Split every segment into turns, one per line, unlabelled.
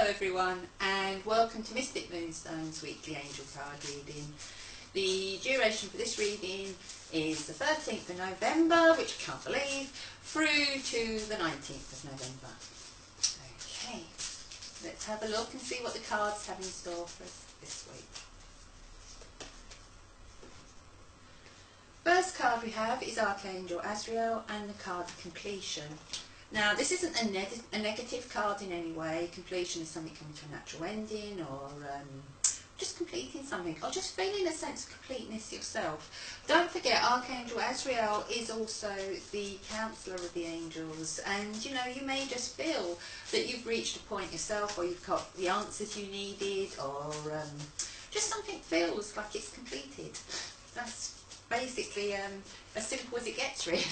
everyone, and welcome to Mystic Moonstone's weekly angel card reading. The duration for this reading is the 13th of November, which I can't believe, through to the 19th of November. Okay, let's have a look and see what the cards have in store for us this week. First card we have is Archangel Azrael and the card Completion. Now, this isn't a negative card in any way. Completion is something coming to a natural ending, or just completing something, or just feeling a sense of completeness yourself. Don't forget, Archangel Azrael is also the counsellor of the angels, and you know, you may just feel that you've reached a point yourself, or you've got the answers you needed, or just something feels like it's completed. That's basically as simple as it gets, really.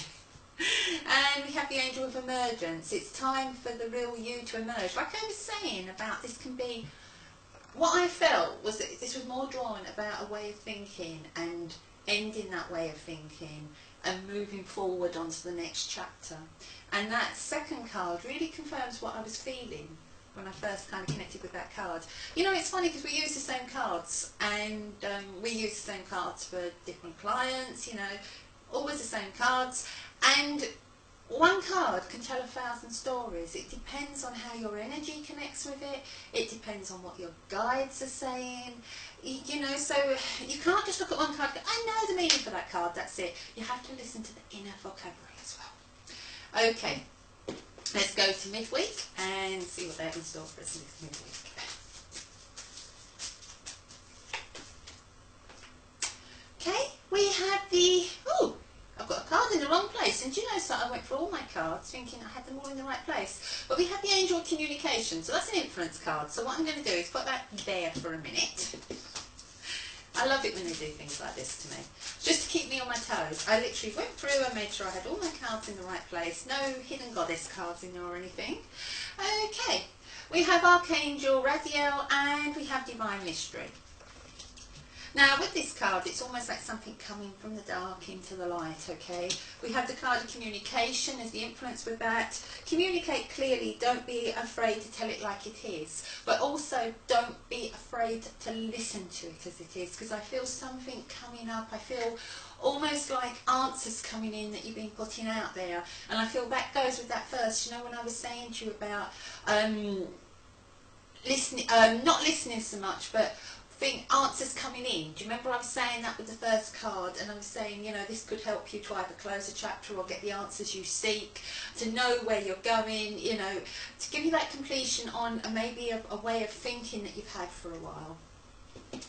And we have the angel of emergence. It's time for the real you to emerge. Like I was saying about this can be, what I felt was that this was more drawn about a way of thinking and ending that way of thinking and moving forward onto the next chapter. And that second card really confirms what I was feeling when I first kind of connected with that card. You know, it's funny because we use the same cards, and we use the same cards for different clients, you know, always the same cards. And one card can tell 1,000 stories. It depends on how your energy connects with it. It depends on what your guides are saying. You know, so you can't just look at one card and go, I know the meaning for that card, that's it. You have to listen to the inner vocabulary as well. Okay, let's go to midweek and see what they have in store for us this midweek. Okay, we have the... I've got a card in the wrong place, and do you know, so I went through all my cards thinking I had them all in the right place. But we have the angel of communication, so that's an influence card. So what I'm going to do is put that there for a minute. I love it when they do things like this to me, just to keep me on my toes. I literally went through and made sure I had all my cards in the right place, no hidden goddess cards in there or anything. Okay, we have Archangel Raziel and we have Divine Mystery. Now, with this card, it's almost like something coming from the dark into the light, okay? We have the card of communication as the influence with that. Communicate clearly, don't be afraid to tell it like it is. But also, don't be afraid to listen to it as it is, because I feel something coming up. I feel almost like answers coming in that you've been putting out there. And I feel that goes with that first. You know, when I was saying to you about listening, not listening so much, but answers coming in. Do you remember I was saying that with the first card, and I was saying, you know, this could help you to either close a chapter or get the answers you seek, to know where you're going, you know, to give you that completion on maybe a way of thinking that you've had for a while.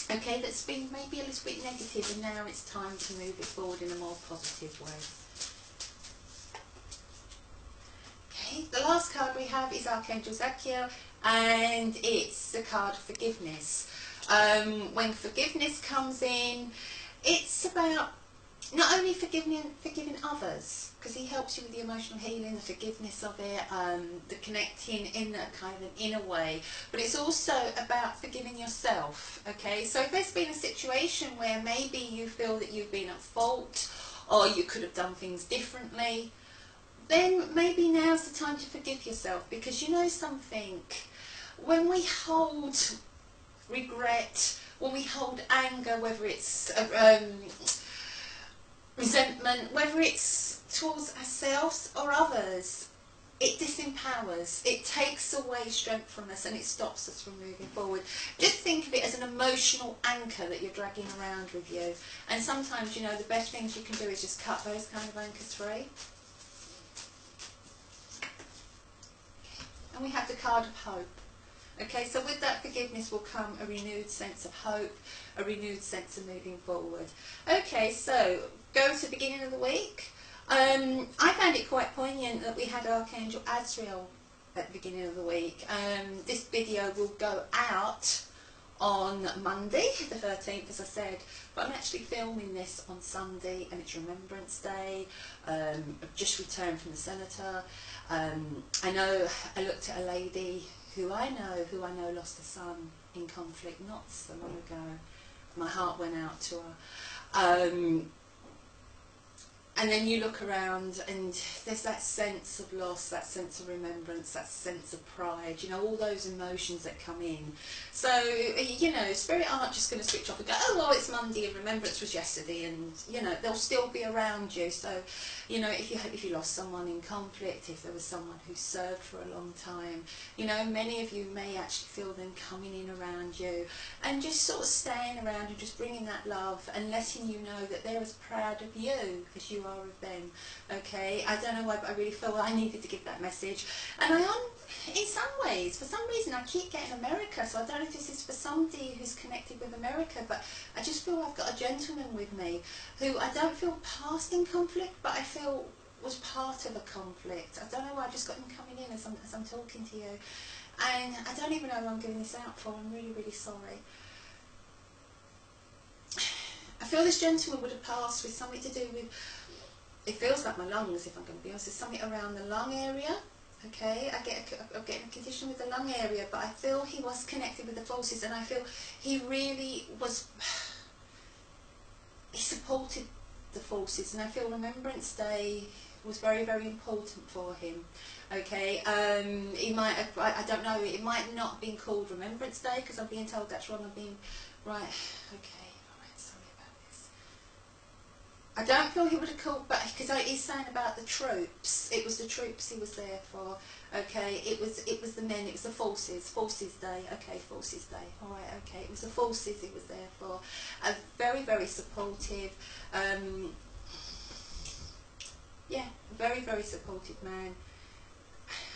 Okay, that's been maybe a little bit negative, and now it's time to move it forward in a more positive way. Okay, the last card we have is Archangel Zadkiel, and it's the card Forgiveness. When forgiveness comes in, it's about not only forgiving others, because he helps you with the emotional healing, the forgiveness of it, the connecting in a kind of an inner way, but it's also about forgiving yourself, okay? So if there's been a situation where maybe you feel that you've been at fault, or you could have done things differently, then maybe now's the time to forgive yourself, because you know something, when we hold regret, when we hold anger, whether it's resentment, whether it's towards ourselves or others, it disempowers, it takes away strength from us, and it stops us from moving forward. Just think of it as an emotional anchor that you're dragging around with you, and sometimes, you know, the best things you can do is just cut those kind of anchors free. And we have the card of hope. Okay, so with that forgiveness will come a renewed sense of hope, a renewed sense of moving forward. Okay, so go to the beginning of the week. I found it quite poignant that we had Archangel Azrael at the beginning of the week. This video will go out on Monday, the 13th, as I said, but I'm actually filming this on Sunday, and it's Remembrance Day. I've just returned from the senator. I know I looked at a lady who I know lost a son in conflict not so long ago. My heart went out to her. And then you look around and there's that sense of loss, that sense of remembrance, that sense of pride, you know, all those emotions that come in. So, you know, spirit aren't just going to switch off and go, oh, well, it's Monday and remembrance was yesterday, and, you know, they'll still be around you. So, you know, if you lost someone in conflict, if there was someone who served for a long time, you know, many of you may actually feel them coming in around you and just sort of staying around and just bringing that love and letting you know that they're as proud of you as you are of them. Okay, I don't know why, but I really felt I needed to give that message. And in some ways, for some reason, I keep getting America, so I don't know if this is for somebody who's connected with America, but I just feel I've got a gentleman with me who I don't feel past in conflict, but I feel was part of a conflict. I don't know why, I just got him coming in as I'm talking to you. And I don't even know who I'm giving this out for. I'm really, really sorry. I feel this gentleman would have passed with something to do with, it feels like my lungs, if I'm going to be honest. There's something around the lung area. Okay, I'm getting a condition with the lung area, but I feel he was connected with the forces, and I feel he really was, he supported the forces, and I feel Remembrance Day was very, very important for him. Okay, he might have, I don't know, it might not have been called Remembrance Day, because I'm being told that's wrong. I'm being, right, okay, alright, sorry about this. I don't feel he would have called, but because he's saying about the troops, it was the troops he was there for. Okay, it was the men, it was the forces day. Okay, forces day. All right, okay, it was the forces he was there for. A very, very supportive. Yeah, very, very supportive man.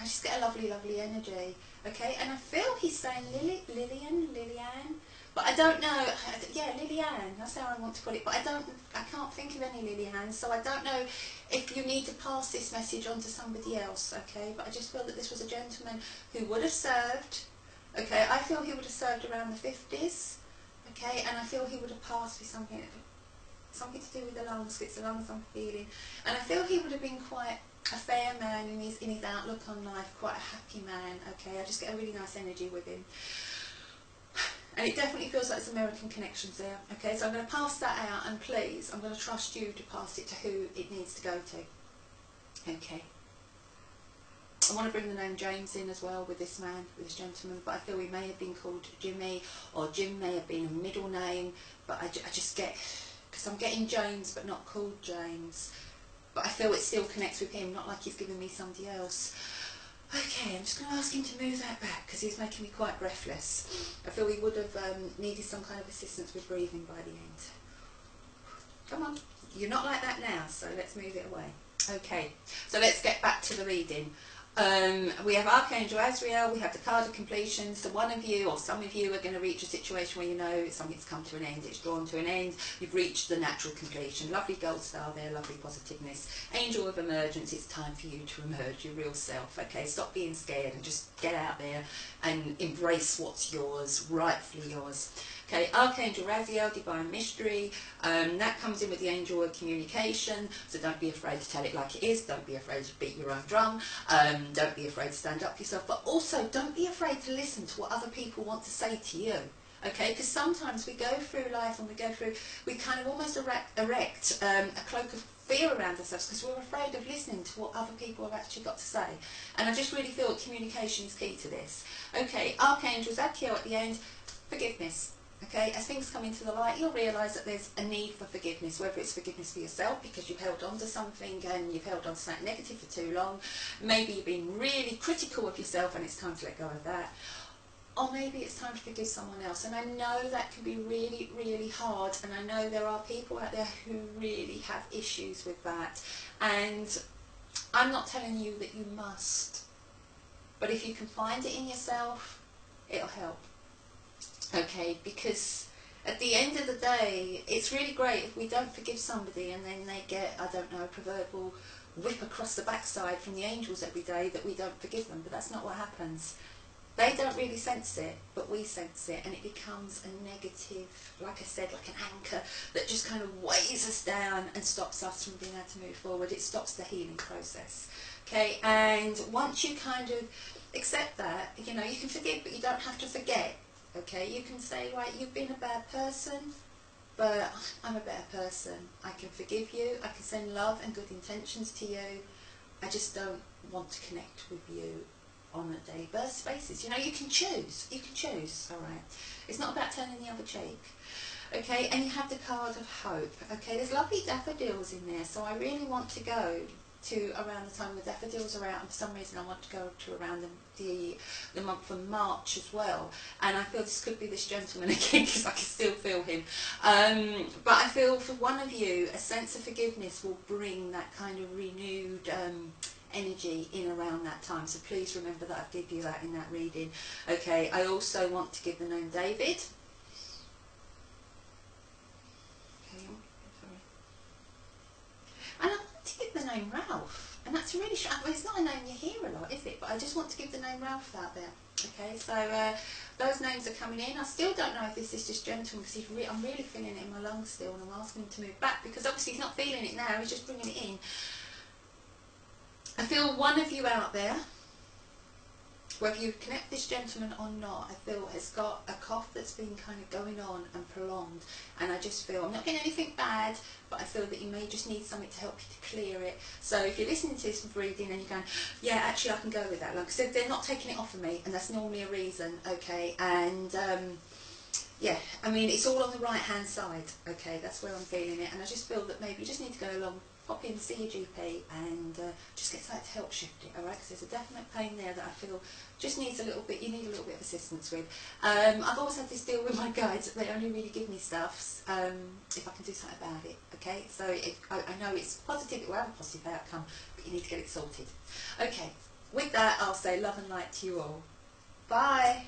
I just get a lovely, lovely energy. Okay, and I feel he's saying Lillian, but I don't know. Yeah, Lillian. That's how I want to put it. But I can't think of any Lillian. So I don't know if you need to pass this message on to somebody else. Okay, but I just feel that this was a gentleman who would have served. Okay, I feel he would have served around the 50s. Okay, and I feel he would have passed with something to do with the lungs. It's the lungs I'm feeling, and I feel he would have been quite a fair man in his outlook on life, quite a happy man. Okay, I just get a really nice energy with him. And it definitely feels like there's American connections there. Okay, so I'm going to pass that out, and please, I'm going to trust you to pass it to who it needs to go to. Okay. I want to bring the name James in as well with this man, with this gentleman, but I feel he may have been called Jimmy, or Jim may have been a middle name, but I just get, because I'm getting James but not called James, but I feel it still connects with him, not like he's giving me somebody else. Okay, I'm just going to ask him to move that back because he's making me quite breathless. I feel he would have needed some kind of assistance with breathing by the end. Come on, you're not like that now, so let's move it away. Okay, so let's get back to the reading. We have Archangel Azrael, we have the card of completion, so one of you or some of you are going to reach a situation where you know something's come to an end, it's drawn to an end, you've reached the natural completion. Lovely gold star there, lovely positiveness. Angel of emergence, it's time for you to emerge, your real self. Okay, stop being scared and just get out there and embrace what's yours, rightfully yours. Okay, Archangel Raziel, Divine Mystery, that comes in with the angel of communication, so don't be afraid to tell it like it is, don't be afraid to beat your own drum, don't be afraid to stand up for yourself, but also don't be afraid to listen to what other people want to say to you. Okay, because sometimes we go through life and we kind of almost erect a cloak of fear around ourselves because we're afraid of listening to what other people have actually got to say. And I just really feel communication is key to this. Okay, Archangel Zadkiel at the end, forgiveness. Okay, as things come into the light, you'll realise that there's a need for forgiveness, whether it's forgiveness for yourself because you've held on to something and you've held on to something negative for too long. Maybe you've been really critical of yourself and it's time to let go of that. Or maybe it's time to forgive someone else. And I know that can be really, really hard. And I know there are people out there who really have issues with that. And I'm not telling you that you must. But if you can find it in yourself, it'll help. Okay, because at the end of the day, it's really great if we don't forgive somebody and then they get, I don't know, a proverbial whip across the backside from the angels every day that we don't forgive them. But that's not what happens. They don't really sense it, but we sense it, and it becomes a negative, like I said, like an anchor that just kind of weighs us down and stops us from being able to move forward. It stops the healing process. Okay, and once you kind of accept that, you know, you can forgive, but you don't have to forget. Okay, you can say, right, you've been a bad person, but I'm a better person. I can forgive you, I can send love and good intentions to you. I just don't want to connect with you on a daily basis. You know, you can choose, alright. It's not about turning the other cheek. Okay, and you have the card of hope. Okay, there's lovely daffodils in there, so I really want to go to around the time the daffodils are out, and for some reason I want to go to around the month of March as well. And I feel this could be this gentleman again, because I can still feel him. But I feel for one of you, a sense of forgiveness will bring that kind of renewed energy in around that time. So please remember that I've given you that in that reading. Okay, I also want to give the name David. And I want to give the name Ralph, and that's really well, it's not a name you hear a lot, is it? But I just want to give the name Ralph out there. Okay, so those names are coming in. I still don't know if this is just gentleman, because I'm really feeling it in my lungs still, and I'm asking him to move back, because obviously he's not feeling it now, he's just bringing it in. I feel one of you out there, whether you connect this gentleman or not, I feel has got a cough that's been kind of going on and prolonged, and I just feel, I'm not getting anything bad, but I feel that you may just need something to help you to clear it. So if you're listening to this reading and you're going, yeah, actually I can go with that, like I said, they're not taking it off of me, and that's normally a reason, okay, and yeah, I mean, it's all on the right hand side, okay, that's where I'm feeling it, and I just feel that maybe you just need to go along, pop in, see your GP, and just get something to help shift it, alright, because there's a definite pain there that I feel just needs a little bit, you need a little bit of assistance with. I've always had this deal with my guides, that they only really give me stuff if I can do something about it, okay, so I know it's positive, it will have a positive outcome, but you need to get it sorted. Okay, with that I'll say love and light to you all. Bye!